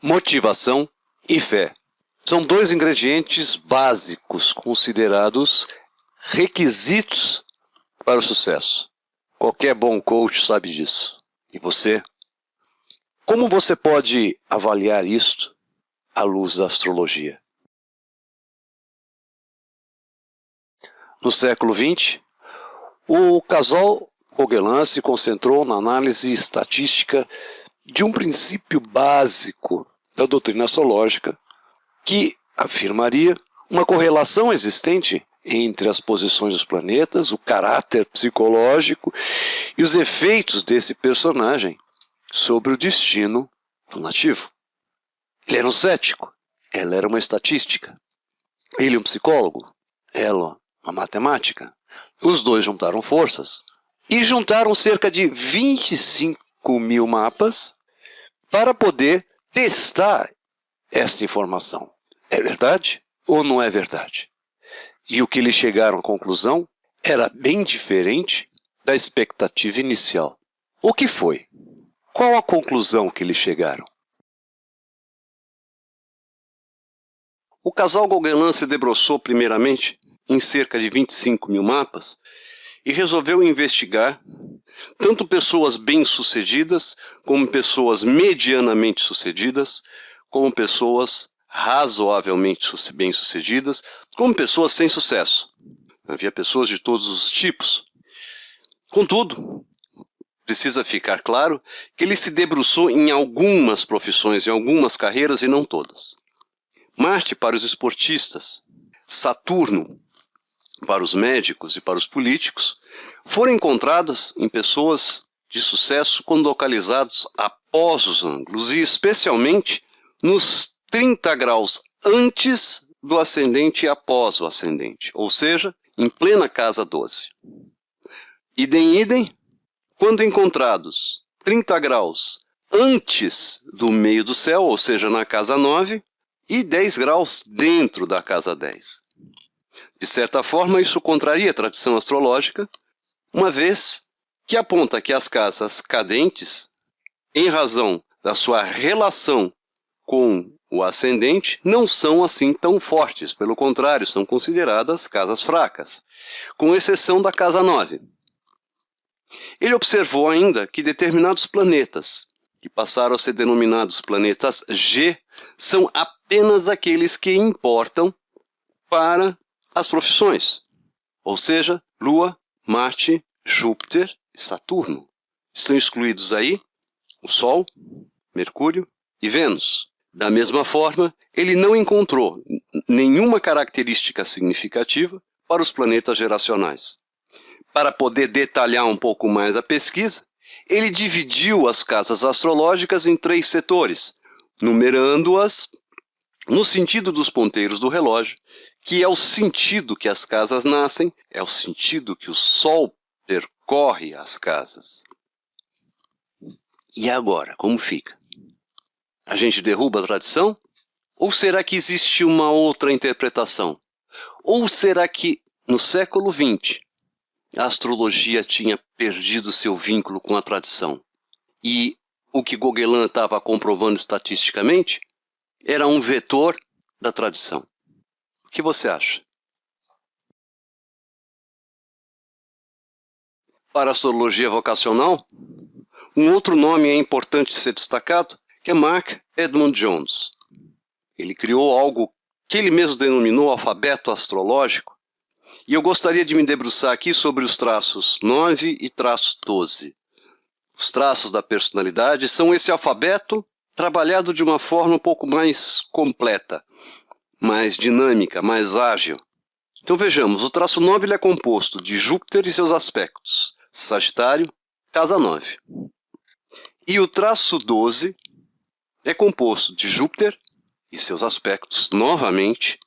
Motivação e fé são dois ingredientes básicos considerados requisitos para o sucesso. Qualquer bom coach sabe disso. E você? Como você pode avaliar isto à luz da astrologia? No século XX, o casal Gauguin se concentrou na análise estatística de um princípio básico da doutrina astrológica que afirmaria uma correlação existente entre as posições dos planetas, o caráter psicológico e os efeitos desse personagem sobre o destino do nativo. Ele era um cético, ela era uma estatística. Ele um psicólogo, ela uma matemática. Os dois juntaram forças e juntaram cerca de 25 mil mapas para poder testar essa informação. É verdade ou não é verdade? E o que eles chegaram à conclusão era bem diferente da expectativa inicial. O que foi? Qual a conclusão que eles chegaram? O casal Gauguin se debruçou primeiramente em cerca de 25 mil mapas e resolveu investigar tanto pessoas bem-sucedidas, como pessoas medianamente sucedidas, como pessoas razoavelmente bem-sucedidas, como pessoas sem sucesso. Havia pessoas de todos os tipos. Contudo, precisa ficar claro que ele se debruçou em algumas profissões, em algumas carreiras e não todas. Marte para os esportistas, Saturno para os médicos e para os políticos, foram encontradas em pessoas de sucesso quando localizados após os ângulos e especialmente nos 30 graus antes do ascendente e após o ascendente, ou seja, em plena casa 12. Idem, quando encontrados 30 graus antes do meio do céu, ou seja, na casa 9, e 10 graus dentro da casa 10. De certa forma, isso contraria a tradição astrológica, uma vez que aponta que as casas cadentes, em razão da sua relação com o ascendente, não são assim tão fortes, pelo contrário, são consideradas casas fracas, com exceção da casa 9. Ele observou ainda que determinados planetas, que passaram a ser denominados planetas G, são apenas aqueles que importam para as profissões, ou seja, Lua, Marte, Júpiter e Saturno. Estão excluídos aí o Sol, Mercúrio e Vênus. Da mesma forma, ele não encontrou nenhuma característica significativa para os planetas geracionais. Para poder detalhar um pouco mais a pesquisa, ele dividiu as casas astrológicas em 3 setores, numerando-as no sentido dos ponteiros do relógio, que é o sentido que as casas nascem, é o sentido que o Sol percorre as casas. E agora, como fica? A gente derruba a tradição? Ou será que existe uma outra interpretação? Ou será que, no século XX, a astrologia tinha perdido seu vínculo com a tradição? E o que Gauguin estava comprovando estatisticamente era um vetor da tradição. O que você acha? Para a astrologia vocacional, um outro nome é importante ser destacado, que é Mark Edmund Jones. Ele criou algo que ele mesmo denominou alfabeto astrológico, e eu gostaria de me debruçar aqui sobre os traços 9 e traço 12. Os traços da personalidade são esse alfabeto trabalhado de uma forma um pouco mais completa, mais dinâmica, mais ágil. Então vejamos, o traço 9 ele é composto de Júpiter e seus aspectos, Sagitário, casa 9. E o traço 12 é composto de Júpiter e seus aspectos, novamente,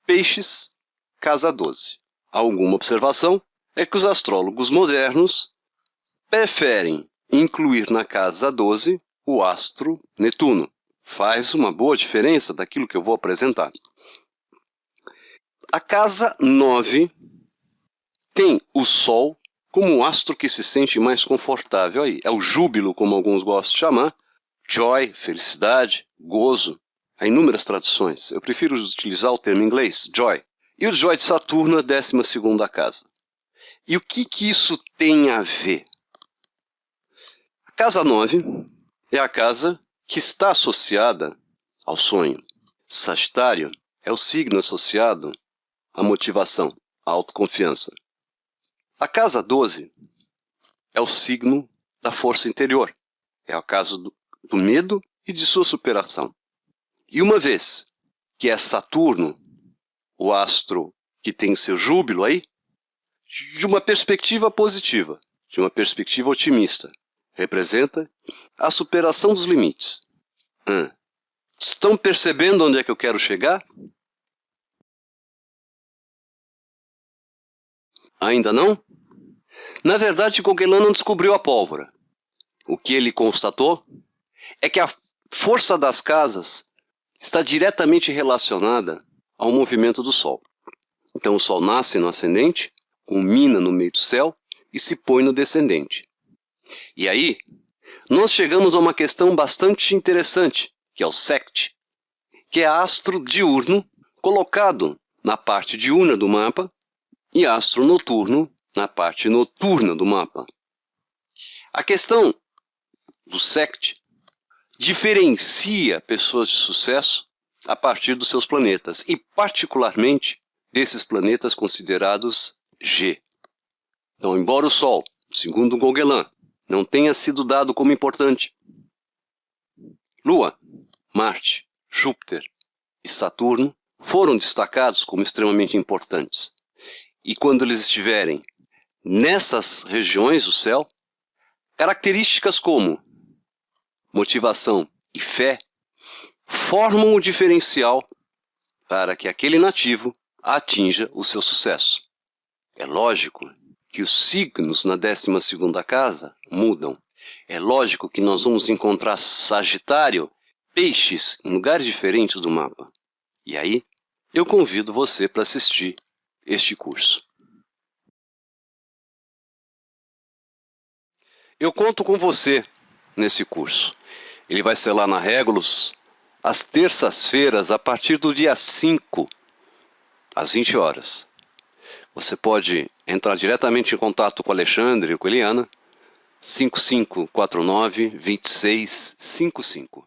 Peixes, casa 12. Alguma observação é que os astrólogos modernos preferem incluir na casa 12 o astro Netuno. Faz uma boa diferença daquilo que eu vou apresentar. A casa 9 tem o Sol como o astro que se sente mais confortável aí. É o júbilo, como alguns gostam de chamar, joy, felicidade, gozo. Há inúmeras traduções. Eu prefiro utilizar o termo em inglês, joy. E o joy de Saturno é a 12ª casa. E o que isso tem a ver? A casa 9 é a casa que está associada ao sonho. Sagitário é o signo associado à motivação, à autoconfiança. A casa 12 é o signo da força interior. É a casa do medo e de sua superação. E uma vez que é Saturno, o astro que tem seu júbilo aí, de uma perspectiva positiva, de uma perspectiva otimista, representa a superação dos limites. Estão percebendo onde é que eu quero chegar? Ainda não? Na verdade, Gauguin não descobriu a pólvora. O que ele constatou é que a força das casas está diretamente relacionada ao movimento do Sol. Então o Sol nasce no ascendente, culmina no meio do céu e se põe no descendente. E aí, nós chegamos a uma questão bastante interessante, que é o sect, que é astro diurno colocado na parte diurna do mapa e astro noturno na parte noturna do mapa. A questão do sect diferencia pessoas de sucesso a partir dos seus planetas, e particularmente desses planetas considerados G. Então, embora o Sol, segundo Gauguin, não tenha sido dado como importante, Lua, Marte, Júpiter e Saturno foram destacados como extremamente importantes. E quando eles estiverem nessas regiões do céu, características como motivação e fé formam o diferencial para que aquele nativo atinja o seu sucesso. É lógico que os signos na 12ª casa mudam. É lógico que nós vamos encontrar Sagitário, Peixes em lugares diferentes do mapa. E aí, eu convido você para assistir este curso. Eu conto com você nesse curso. Ele vai ser lá na Regulus, às terças-feiras, a partir do dia 5, às 20 horas. Você pode entrar diretamente em contato com o Alexandre ou com a Eliana, 5549-2655.